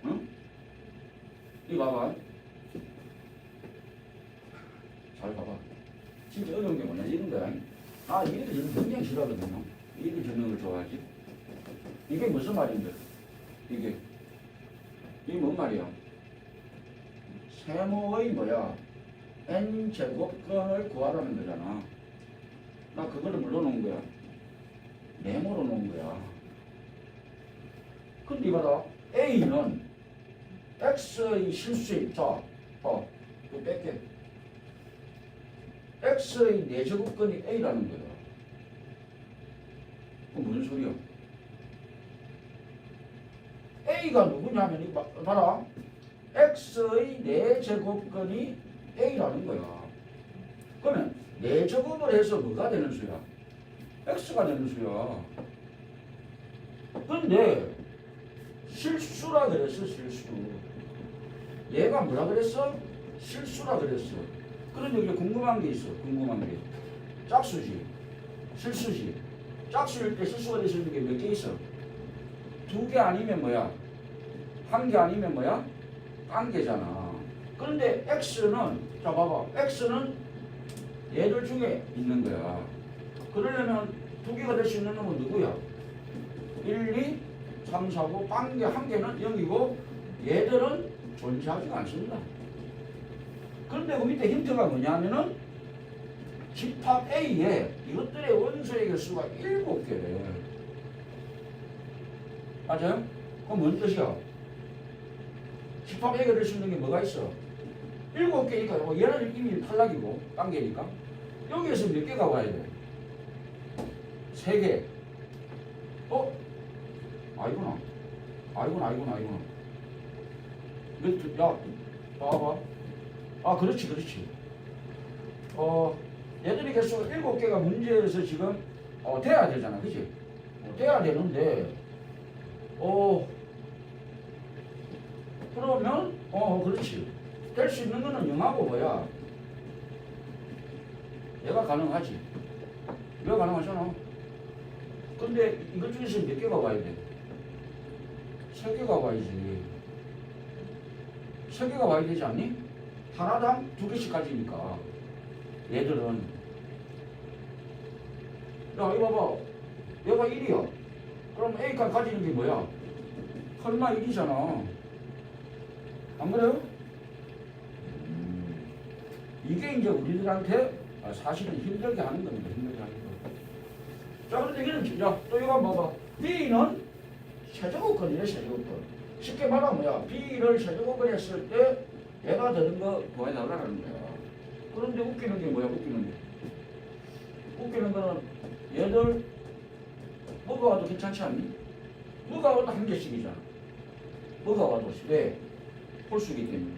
응? 이거 봐봐. 잘 봐봐. 진짜 어려운 게 뭐냐? 이런 거야. 아, 이래도 저는 굉장히 싫어하거든요. 이래 적는 걸 좋아하지. 이게 무슨 말인데? 이게 뭔 말이야? 세모의 뭐야? n제곱근을 구하라는 거잖아. 나 그거를 뭘로 놓은 거야? 네모로 놓은 거야. 근데 이봐라. A는 X의 실수인, 자, 이거 뺄게. X의 4제곱근이 A라는 거야. 그건 무슨 소리야? A가 누구냐면, 이거 봐라. X의 4제곱근이 A라는 거야. 그러면 4제곱을 해서 뭐가 되는 수야? X가 되는 수야. 근데 실수라 그랬어, 실수. 얘가 뭐라 그랬어? 실수라 그랬어. 그런데 여기 궁금한 게 있어, 궁금한 게. 짝수지, 실수지. 짝수일 때 실수가 될 수 있는 게 몇 개 있어? 2개 아니면 뭐야? 1개 아니면 뭐야? 1개잖아. 그런데 X는, 자 봐봐. X는 얘들 중에 있는 거야. 그러려면 2개가 될 수 있는 놈은 누구야? 1, 2, 3, 4, 5, 1개, 1개는 0이고 얘들은 존재하지가 않습니다. 그런데 그 밑에 힌트가 뭐냐면은 집합 A에 이것들의 원소의 개수가 7개래. 맞아요? 그럼 뭔 뜻이야? 집합 A가 될 수 있는 게 뭐가 있어? 7개니까 얘는 이미 탈락이고 딴개니까 여기에서 몇 개가 와야 돼? 3개. 아이구나. 야, 봐봐. 아, 그렇지. 얘들이 개수가 7개가 문제에서 지금 돼야 되잖아, 그치? 돼야 되는데 그러면 그렇지. 될 수 있는 거는 0하고 뭐야? 얘가 가능하지. 얘가 가능하잖아. 근데 이것 중에서 몇 개가 와야 돼? 3개가 와야지. 3개가 와야 되지 않니? 하나당 2개씩 가지니까. 얘들은. 야, 이거 봐봐. 얘가 1이야. 그럼 A가 가지는 게 뭐야? 설마 1이잖아. 안 그래요? 이게 이제 우리들한테 사실은 힘들게 하는 겁니다. 힘들게 하는 거. 자, 그런데 이거는, 또 이거 한번 봐봐. B는 세제곱근이래, 세제곱근. 쉽게 말하면 뭐야? B를 세제곱근 했을 때 얘가 되는 거 구해달라는 거야. 그런데 웃기는 게 뭐야? 웃기는 거는 얘들 뭐가 와도 괜찮지 않니? 뭐가 와도 1개씩이잖아. 뭐가 와도. 왜? 홀수기 때문에.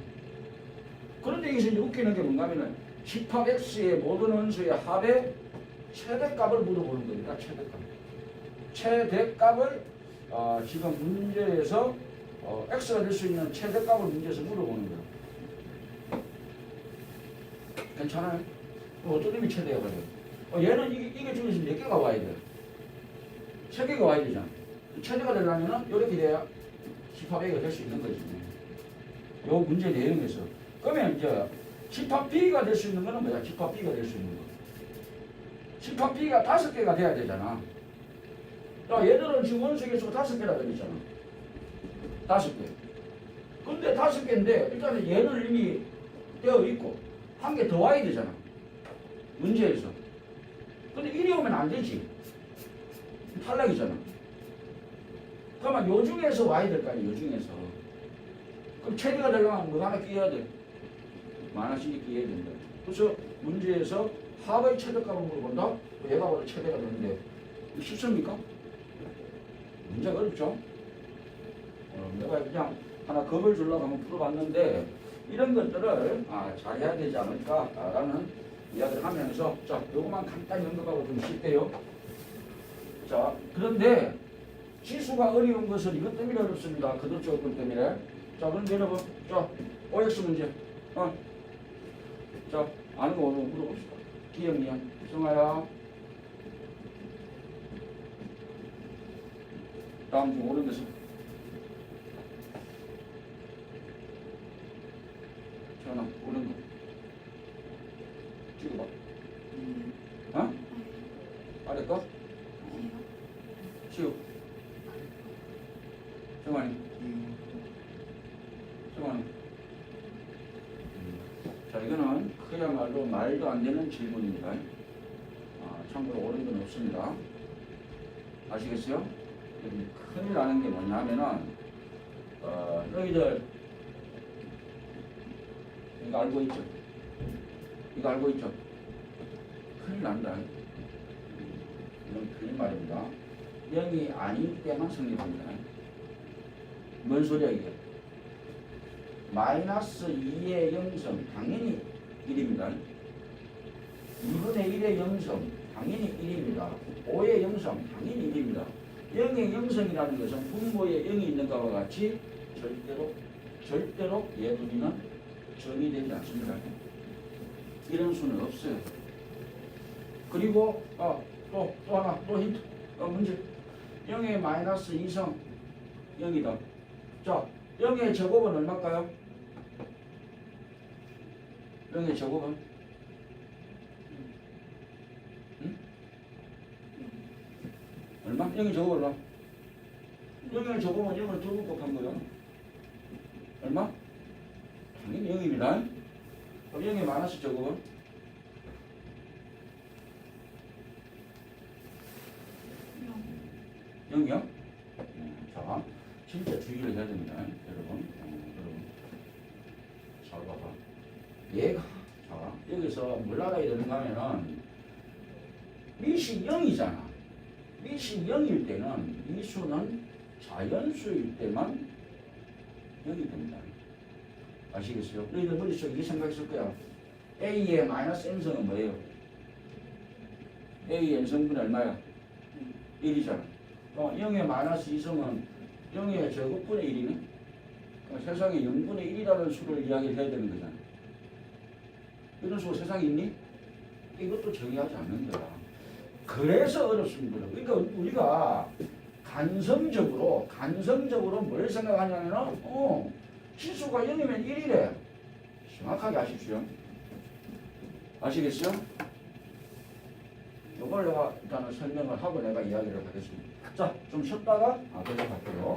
그런데 여기서 이제 웃기는 게 뭔가 하면은 집합 X의 모든 원소의 합의 최대값을 물어보는 거니까 최대값을 지금 문제에서 X가 될 수 있는 최대값을 문제에서 물어보는 거야. 괜찮아요? 어떤 의미 최대가 돼요? 얘는 이게 중에서 몇 개가 와야 돼? 3개가 와야 되잖아. 최대가 되려면 이렇게 돼야 집합 A가 될 수 있는 거지. 요 문제 내용에서. 그러면 이제 집합 B가 될 수 있는 거는 뭐야? 집합 B가 될 수 있는 거. 집합 B가 5개가 돼야 되잖아. 야, 얘들은 지금 원소 개수가 5개라 그랬잖아. 5개. 근데 5개인데 일단은 얘는 이미 되어 있고 1개 더 와야 되잖아. 문제에서. 근데 1이 오면 안 되지. 탈락이잖아. 그러면 요 중에서 와야 될 거 아니야, 요 중에서. 그럼 최대가 되려면 뭐 하나 끼워야 돼? 뭐 하나씩 끼워야 된다. 그래서 문제에서 합의 최대값을 물어본다? 얘가 바로 최대가 되는데, 이거 쉽습니까? 문제가 어렵죠? 내가 그냥 하나 겁을 주려고 한번 풀어봤는데, 이런 것들을 잘해야 되지 않을까라는 이야기를 하면서 자, 요것만 간단히 언급하고 좀 쉽게요. 자, 그런데 지수가 어려운 것은 이것 때문에 어렵습니다. 그들 조건 때문에. 자, 그런데 여러분, 자, OX 문제. 자, 아는 거 오늘 물어봅시다. 기억이야. 정아야. 다음 중 옳은 것은? 전화, 옳은 거. 찍어봐. 어? 아래 거? 시우. 정환이. 정환이. 자, 이거는 그야말로 말도 안 되는 질문입니다. 참고로 옳은 건 없습니다. 아시겠어요? 큰일 나는 게 뭐냐면은, 너희들, 이거 알고 있죠? 이거 알고 있죠? 큰일 난다. 이건 큰일 말입니다. 0이 아닐 때만 성립합니다. 뭔 소리야, 이게? 마이너스 2의 0성, 당연히 1입니다. 2분의 1의 0성, 당연히 1입니다. 5의 0성, 당연히 1입니다. 0의 0성이라는 것은 분모에 0이 있는 것과 같이 절대로 예분위는 정의되지 않습니다. 이런 수는 없어요. 그리고 또 하나 또 힌트 문제 0의 마이너스 2성 0이다. 자, 0의 제곱은 얼마일까요? 0의 제곱은? 응? 얼마? 0의 제곱 얼마? 0의 제곱은 0을 2번 곱한 거예요. 얼마? 당연히 0입니다. 그럼 0의 마이너스 제곱은? 0이요? 자, 진짜 주의를 해야 됩니다. 여러분. 여러분. 잘 봐봐. 얘가, 자, 여기서 뭘 알아야 되는가 하면은, 밑이 0이잖아. 밑이 0일 때는 이 수는 자연수일 때만 0이 됩니다. 아시겠어요? 너희들 머릿속에 이 생각했을 거야. A의 마이너스 n성은 뭐예요? A의 n성분이 얼마야? 1이잖아. 0의 마이너스 2성은 0의 제곱분의 1이네? 세상에 0분의 1이라는 수를 이야기해야 되는 거잖아. 이런 수가 세상에 있니? 이것도 정의하지 않는 거야. 그래서 어렵습니다. 그러니까 우리가 간성적으로 뭘 생각하냐면은, 지수가 0이면 1이래. 정확하게 아십시오. 아시겠어요? 이걸 내가 일단은 설명을 하고 내가 이야기를 하겠습니다. 자, 좀 쉬었다가 계속할게요.